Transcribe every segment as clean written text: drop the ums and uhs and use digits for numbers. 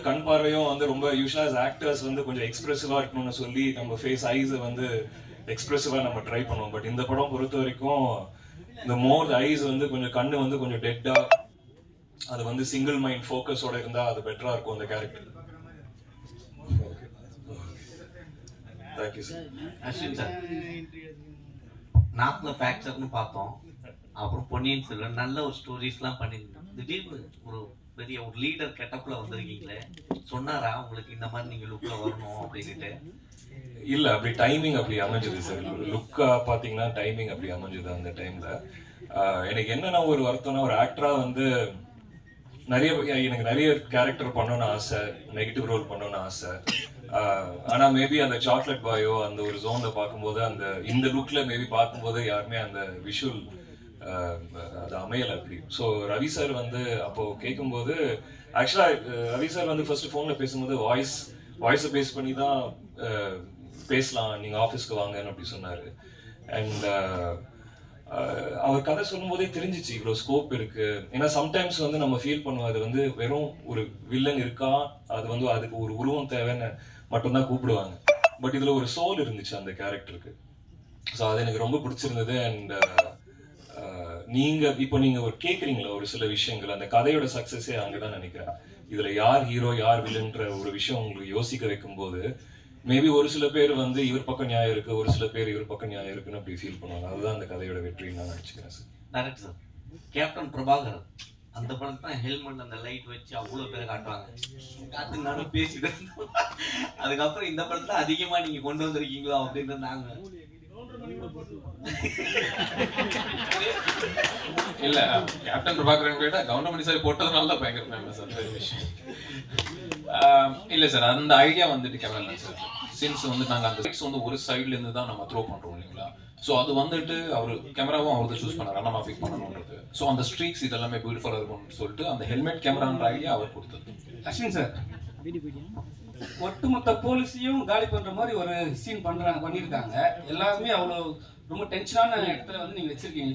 கண் பார்வையும் வந்து ரொம்ப யூஸ்வலா ஆக்டர்ஸ் வந்து கொஞ்சம் எக்ஸ்பிரசிவா இருக்கணும்னு சொல்லி நம்ம ஃபேஸ் ஐஸ் வந்து எக்ஸ்பிரசிவா நம்ம ட்ரை பண்ணுவோம். பட் இந்த படம் பொறுத்த வரைக்கும் இந்த மோர் ஐஸ் வந்து கொஞ்சம் கண்ணு வந்து கொஞ்சம் டெட்டா, அது வந்து சிங்கிள் மைண்ட் ஃபோக்கஸோட இருந்தா அது பெட்டரா இருக்கும் அந்த character. Thank you sir. Ashwin sir, north ஃபேக்சர்னு பார்த்தோம், அப்புறம் பொன்னியின் செல்வன் நல்ல ஒரு ஸ்டோரிஸ்லாம் பண்ணியிருந்தோம். திடீர்னு ஒரு பெரிய ஒரு லீடர் கெட்டப்ல வந்திருக்கீங்களே, சொன்னாரா உங்களுக்கு இந்த மாதிரி நீங்க லுக்ல வரணும் அப்படின்ட்டு? இல்ல, அப்படி டைமிங் அப்படி அமைஞ்சது சார். லுக்கா பாத்தீங்கன்னா டைமிங் அப்படி அமைஞ்சது அந்த டைம்ல. எனக்கு என்னன்னா ஒரு வருத்தம்னா, ஒரு ஆக்டரா வந்து எனக்கு நிறைய கேரக்டர் பண்ணணும்னு ஆசை, நெகட்டிவ் ரோல் பண்ணணும்னு ஆசை. ஆனா மேபி அந்த சாக்லேட் பாயோ அந்த ஒரு ஜோன்ல பார்க்கும்போது அந்த இந்த லுக்ல மேபி பார்க்கும்போது யாருமே அந்த விஷுவல் அது அமையல அப்படி. ஸோ ரவி சார் வந்து அப்போ கேட்கும்போது, ஆக்சுவலா ரவி சார் வந்து ஃபர்ஸ்ட் போன்ல பேசும்போது வாய்ஸை பேஸ் பண்ணி தான் பேசலாம், நீங்க ஆஃபீஸ்க்கு வாங்கன்னு அப்படி சொன்னாரு. அண்ட் அவர் கதை சொல்லும் போதே தெரிஞ்சிச்சு இவ்வளவு ஸ்கோப் இருக்கு. ஏன்னா சம்டைம்ஸ் வந்து நம்ம ஃபீல் பண்ணுவோம், அது வந்து வெறும் ஒரு வில்லன் இருக்கா, அது வந்து அதுக்கு ஒரு உருவம் தேவைன்னு மட்டும்தான் கூப்பிடுவாங்க. பட் இதுல ஒரு சோல் இருந்துச்சு அந்த கேரக்டருக்கு. ஸோ அது எனக்கு ரொம்ப பிடிச்சிருந்தது. அண்ட் நீங்க ஒரு கேக்குறீங்களா ஒரு சில விஷயங்கள், அந்த கதையோட சக்சஸே அங்கதான் நினைக்கிறேன். இதுல யார் ஹீரோ யார் வில்லன்ற ஒரு விஷயம் உங்களுக்கு யோசிக்க வைக்கும் போது மேபி ஒரு சில பேர் வந்து இவர் பக்கம் நியாயம் இருக்கு, ஒரு சில பேர் இவர் பக்கம் நியாயம் இருக்குன்னு அப்படி ஃபீல் பண்ணுவாங்க. அதுதான் அந்த கதையோட வெற்றின்னு நான் நினைச்சுக்கிறேன் சார். டேரக்ட் சார், கேப்டன் பிரபாகர் அந்த படத்துல தான் ஹெல்மெட் அந்த லைட் வச்சு அவ்வளவு பேரை காட்டுவாங்க, காத்து நானும் பேசிட்டு இருந்தோம். அதுக்கப்புறம் இந்த படத்துல அதிகமா நீங்க கொண்டு வந்திருக்கீங்களோ அப்படின்னு நாங்க இல்ல, கேப்டன் பிரபாகரன் கேட்டா கவுண்டமணி சார் போட்டதுனால தான் பயங்கர ஃபேமஸ் அந்த விஷயம். இல்ல சார், அந்த ஐடியா வந்துட்டு கேமரா சார், சின்ஸ் வந்து நாங்க அந்த சைட்ஸ் வந்து ஒரு சைட்ல இருந்து தான் நம்ம த்ரோ பண்றோம் இல்லைங்களா. ஸோ அது வந்துட்டு அவர் கேமராவும் அவர் தான் சூஸ் பண்ணார், நம்ம ஃபிக் பண்ணணும்ன்றது. ஸோ அந்த ஸ்ட்ரீக்ஸ் இதெல்லாமே பியூட்டிஃபுல்லா இருக்கும்னு சொல்லிட்டு அந்த ஹெல்மெட் கேமரான்ற ஐடியா அவர் கொடுத்தது. அஸ்வின் சார், ஒட்டுமொத்த போலீஸையும் காலி பண்ற மாதிரி ஒரு சீன் பண்ணியிருக்காங்க. எல்லாருமே அவ்வளவு ரொம்ப டென்ஷனான இடத்துல வந்து நீங்க வச்சிருக்கீங்க.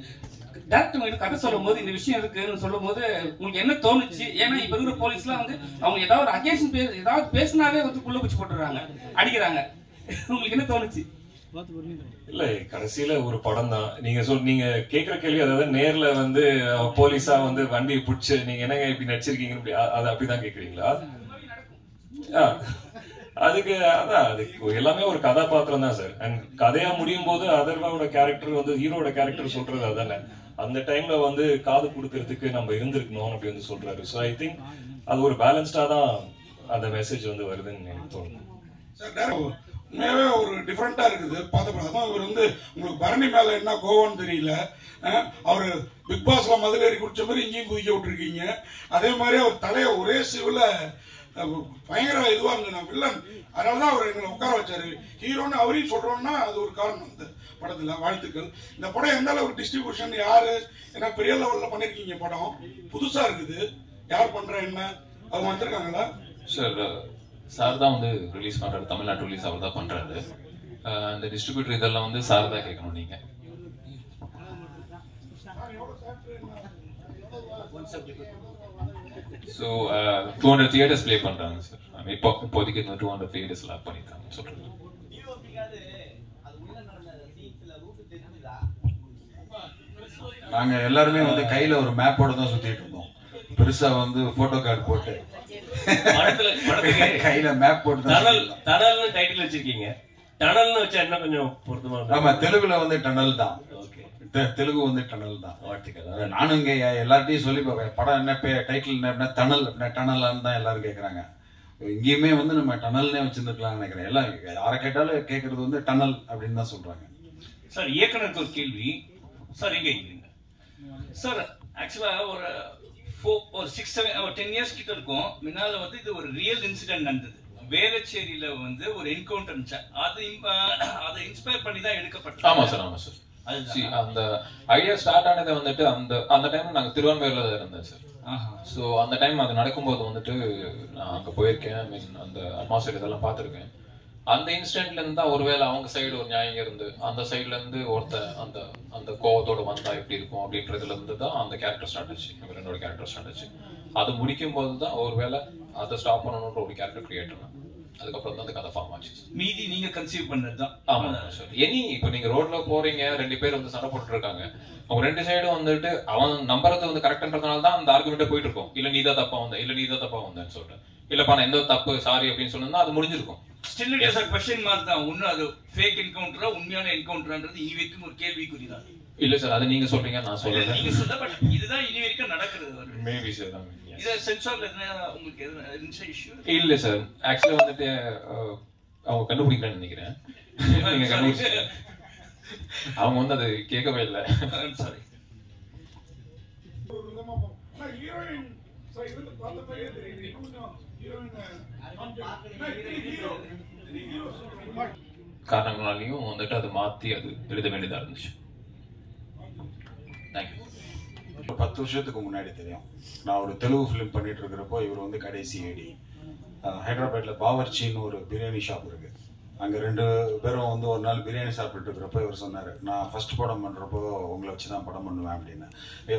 டேரக்டர் கிட்ட கதை சொல்லும் போது இந்த விஷயம் இருக்குன்னு சொல்லும் போது உங்களுக்கு என்ன தோணுச்சு? ஏன்னா இப்ப இருக்கிற போலீஸ்லாம் வந்து அவங்க ஏதாவது ஒரு அகேஷன் ஏதாவது பேசினாலே வந்து குள்ள குச்சி போட்டுறாங்க, அடிக்கிறாங்க. உங்களுக்கு என்ன தோணுச்சு? இல்ல, கடைசியில ஒரு படம் தான். நீங்க கேக்குற கேள்வி, அதாவது நேர்ல வந்து போலீஸா வந்து வண்டியை பிடிச்சு நீங்க என்னங்க இப்படி நடிச்சிருக்கீங்க அது அப்படிதான் கேக்குறீங்களா? அதுக்கு அதான், அதுக்கு எல்லாமே ஒரு கதாபாத்திரம் தான் சார். அண்ட் கதையா முடியும் போது அதர்வாவோட கேரக்டர் வந்து ஹீரோட கேரக்டர் சொல்றது அதானே, அந்த டைம்ல வந்து காது கொடுக்கறதுக்கு நம்ம இருந்திருக்கணும் அப்படி வந்து சொல்றாரு. ஸோ ஐ திங்க் அது ஒரு பேலன்ஸ்டா தான் அந்த மெசேஜ் வந்து வருதுன்னு எனக்கு தோணுது. உண்மையாவே ஒரு டிஃப்ரெண்டா இருக்குது பார்த்தப்ப. அதான் இவர் வந்து உங்களுக்கு பரணி மேல என்ன கோவம்னு தெரியல. அவரு பிக் பாஸ்ல மதுளேறி குடிச்ச மாதிரி இங்கேயும் குதிக்க விட்டுருக்கீங்க. அதே மாதிரி அவர் தலைய ஒரே சிவில பயங்கர இதுவா இருந்தது. நான் வில்லன், அதனாலதான் அவர் எங்களை உட்கார வச்சாரு. ஹீரோன்னு அவரையும் சொல்றோம்னா அது ஒரு காரணம் இந்த படத்துல. வாழ்த்துக்கள். இந்த படம் எந்த அளவுக்கு டிஸ்ட்ரிபியூஷன் யாரு, ஏன்னா பெரிய லெவல்ல பண்ணிருக்கீங்க, படம் புதுசா இருக்குது, யார் பண்ற என்ன அவங்க வந்திருக்காங்களா? சார் தான் வந்து ரிலீஸ் பண்றாரு, தமிழ்நாட்டு ரிலீஸ் அவர் தான் பண்றாரு. இந்த டிஸ்ட்ரிபியூட்டர் இதெல்லாம் வந்து சார் தான் கேட்கணும் நீங்க. ஸோ 200 தியேட்டர்ஸ் ப்ளே பண்றாங்க சார். இப்போதைக்கு 200 தியேட்டர்ஸ் லாக் பண்ணிருக்காங்கன்னு சொல்றாங்க. நாங்க எல்லாருமே வந்து கையில ஒரு மேப்போட தான் சுத்திட்டு இருந்தோம். பெருசா வந்து போட்டோ கார்டு போட்டு கையில மேப் போட்டு டனல்னு டைட்டில் வச்சிருக்கீங்க. டனல்னு வச்சா என்ன கொஞ்சம் பொருத்தமா? ஆமா, தெலுங்குல வந்து டனல் தான். தெலுங்கு வந்து டனல் தான். நானும் இங்க எல்லார்ட்டையும் சொல்லி படம் என்ன டைட்டில் என்ன டனல் டனலான்னு தான் எல்லாரும் கேட்கறாங்க. இங்கேயுமே வந்து நம்ம டனல்னே வச்சிருந்துருக்கலாம்னு நினைக்கிறேன். எல்லாம் யாரை கேட்டாலும் கேட்கறது வந்து டனல் அப்படின்னு தான் சொல்றாங்க. சார், இயக்குனருக்கு ஒரு கேள்வி சார். இங்க சார், ஆக்சுவலா ஒரு 10 இயர்ஸ் கிட்ட இருக்கும் முன்னால வந்து இது ஒரு ரியல் இன்சிடென்ட் நடந்தது. வேளச்சேரியில வந்து ஒரு என்கவுண்டர் இருந்துச்சு. அதை இன்ஸ்பயர் பண்ணி தான் எடுக்கப்பட்டது. ஆமா சார், ஆமா சார். அந்த ஐடியா ஸ்டார்ட் ஆனது வந்துட்டு அந்த டைம்ல நாங்க திருவான்மையூர்ல தான் இருந்தேன் சார். ஸோ அந்த டைம் அது நடக்கும்போது வந்துட்டு நான் அங்க போயிருக்கேன். ஐ மீன் அந்த அட்மாஸ்பியர் இதெல்லாம் பார்த்துருக்கேன். அந்த இன்சிடென்ட்ல இருந்து தான் ஒருவேளை அவங்க சைடு ஒரு நியாயம் இருந்து அந்த சைட்ல இருந்து அந்த அந்த கோவத்தோட வந்தா எப்படி இருக்கும் அப்படின்றதுல இருந்து தான் அந்த கேரக்டர் ஸ்டார்ட் ஆச்சு. என்னோட கேரக்டர் ஸ்டார்ட் ஆச்சு. அது முடிக்கும் போது தான் ஒருவேளை அதை ஸ்டாப் பண்ணணுன்ற ஒரு கேரக்டர் கிரியேட் பண்ணேன். அதுக்கப்புறம் தான் அந்த கதை ஃபார்ம் ஆச்சு. மீதி நீங்க கன்சீவ் பண்ணது தான். ஆமா சார். எனி இப்போ நீங்க ரோட்ல போறீங்க, 2 பேர் வந்து சண்டை போட்டுட்டு இருக்காங்க, அவங்க 2 சைடும் வந்துட்டு அவன் நம்புறது வந்து கரெக்ட்ன்றதுனால தான் அந்த ஆர்குமெண்ட்டே போயிட்டு இருக்கும். இல்ல நீ தான் தப்பா வந்த, இல்ல நீ தான் தப்பா வந்தேன்னு சொல்லிட்டு, இல்லப்பா நான் எந்த தப்பு சாரி அப்படின்னு சொன்னா அது முடிஞ்சிருக்கும். Still it is a question mark தான். ஒண்ணு அது ஃபேக் என்கவுண்டரா உண்மையான என்கவுண்டரான்றது இனி வரைக்கும் ஒரு கேள்விக்குறி தான். இல்ல சார், அது நீங்க சொல்றீங்க, நான் சொல்றேன். நீங்க சொல்ல பட் இதுதான் இனி வரைக்கும் நடக்குது. Maybe sir. இது சென்சார்ல உங்களுக்கு எதுனா இஷ்யூ இல்ல சார். ஆக்சுவலா வந்துட்டு அவங்க கண்டுபிடிக்கிறேன்னு நினைக்கிறேன். நீங்க கண்டுபிடிச்சீங்க. அவங்க வந்து அது கேட்கவே இல்லை. சாரி. காரணங்களாலையும் வந்துட்டு அதை மாத்தி அது எழுத வேண்டியதா இருந்துச்சு. தேங்க்யூ. 10 வருஷத்துக்கு முன்னாடி தெரியும், நான் ஒரு தெலுங்கு ஃபிலிம் பண்ணிட்டு இருக்கிறப்போ இவர் வந்து கடைசி ஏடி. ஹைதராபாத்ல பாவர்ச்சின்னு ஒரு பிரியாணி ஷாப் இருக்கு. அங்கே 2 பேரும் வந்து ஒரு நாள் பிரியாணி சாப்பிட்டு இருக்கிறப்போ இவர் சொன்னார், நான் ஃபர்ஸ்ட் படம் பண்ணுறப்போ உங்களை வச்சு தான் படம் பண்ணுவேன் அப்படின்னு.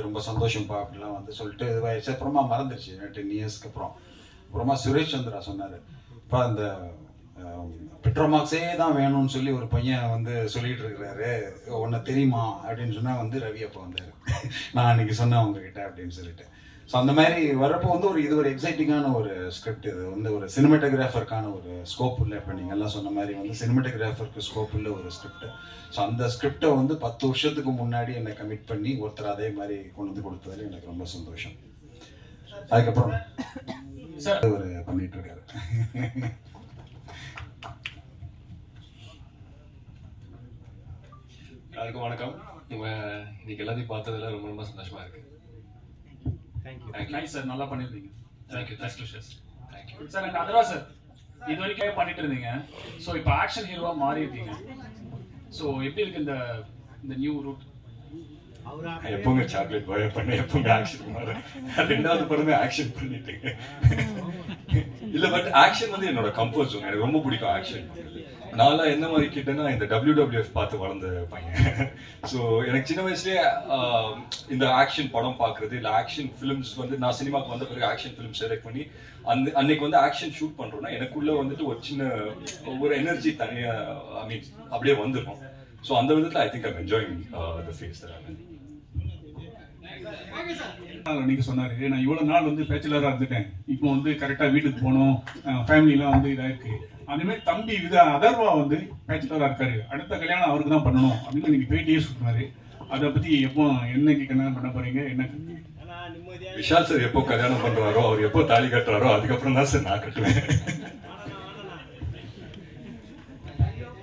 ரொம்ப சந்தோஷம்ப்பா அப்படிலாம் வந்து சொல்லிட்டு இதுவாகிடுச்சு. அப்புறமா மறந்துடுச்சு 10 இயர்ஸ்க்கு அப்புறம். அப்புறமா சுரேஷ் சந்திரா சொன்னார், இப்போ அந்த பெட்ரோமாக்ஸே தான் வேணும்னு சொல்லி ஒரு பையன் வந்து சொல்லிட்டு இருக்கிறாரு, உன்னை தெரியுமா அப்படின்னு சொன்னா வந்து ரவி அப்போ வந்தார், நான் அன்னைக்கு சொன்னேன் உங்ககிட்ட அப்படின்னு சொல்லிட்டு. ஸோ அந்த மாதிரி வர்றப்போ வந்து இது ஒரு எக்ஸைட்டிங்கான ஒரு ஸ்கிரிப்ட். இது வந்து ஒரு சினிமாட்டோகிராஃபருக்கான ஒரு ஸ்கோப் இல்லை. இப்போ நீங்கள் எல்லாம் சொன்ன மாதிரி வந்து சினிமாட்டோகிராஃபருக்கு ஸ்கோப் இல்லை ஒரு ஸ்கிரிப்ட். ஸோ அந்த ஸ்கிரிப்டை வந்து 10 வருஷத்துக்கு முன்னாடி என்னை கமிட் பண்ணி ஒருத்தர் அதே மாதிரி கொண்டு வந்து கொடுத்ததில் எனக்கு ரொம்ப சந்தோஷம். அதுக்கப்புறம் சார் ஒரு பண்ணிட்டு இருக்காரு. எல்லாருக்கும் வணக்கம். இன்னைக்கு எல்லாத்தையும் பார்த்ததுல ரொம்ப ரொம்ப சந்தோஷமா இருக்கு. நைஸ் சார், நல்லா பண்ணிருந்தீங்க. Thank you thank you sir. எனக்கு அதர்வா சார், இது வரைக்கும் பண்ணிட்டு இருந்தீங்க, ஸோ இப்போ ஆக்ஷன் ஹீரோவா மாறி இருக்கீங்க. ஸோ எப்படி இருக்கு இந்த நியூ ரூட்? எப்போங்க சாக்லேட் பாய் பண்ண, எப்போங்க ஆக்ஷன் மாற, 2வது படமே ஆக்ஷன் பண்ணிட்டேங்க. இல்ல பட் ஆக்ஷன் வந்து என்னோட கம்ஃபர்ட் ஜோன். எனக்கு ரொம்ப பிடிக்கும் ஆக்ஷன் பண்றது. நான் என்ன மாதிரி கிட்டேன்னா இந்த WWF பார்த்து வளர்ந்த பையன். ஸோ எனக்கு சின்ன வயசுலேயே இந்த ஆக்ஷன் படம் பார்க்கறது, இல்லை ஆக்ஷன் ஃபிலிம்ஸ் வந்து நான் சினிமாவுக்கு வந்த பிறகு ஆக்ஷன் ஃபிலிம் செலக்ட் பண்ணி அன்னைக்கு வந்து ஆக்ஷன் ஷூட் பண்றோம்னா எனக்குள்ள வந்துட்டு ஒரு சின்ன ஒரு எனர்ஜி தனியா ஐ மீன் அப்படியே வந்துடும். ஸோ அந்த விதத்தில் I think I'm enjoying the phase that. நீங்க சொன்னாரு, நான் இவ்வளவு நாள் வந்து பேச்சுலரா இருந்துட்டேன், இப்போ வந்து கரெக்டா வீட்டுக்கு போகணும், ஃபேமிலிலாம் வந்து இதா இருக்கு. அந்த மாதிரி தம்பி அதர்வா வந்து பேச்சுலரா இருக்காரு, அடுத்த கல்யாணம் அவருக்கு தான் பண்ணணும் அப்படின்னு நீங்க பேட்டியே சொன்னாரு. அதை பத்தி எப்போ என்னைக்கு கல்யாணம் பண்ண போறீங்க? என்ன விஷால் சார் எப்போ கல்யாணம் பண்றாரோ, அவர் எப்போ தாலி கட்டுறாரோ அதுக்கப்புறம் தான் சார் நான் கட்டுவேன்.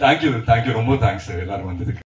தேங்க்யூ ரொம்ப தேங்க்ஸ் சார் எல்லாரும் வந்ததுக்கு.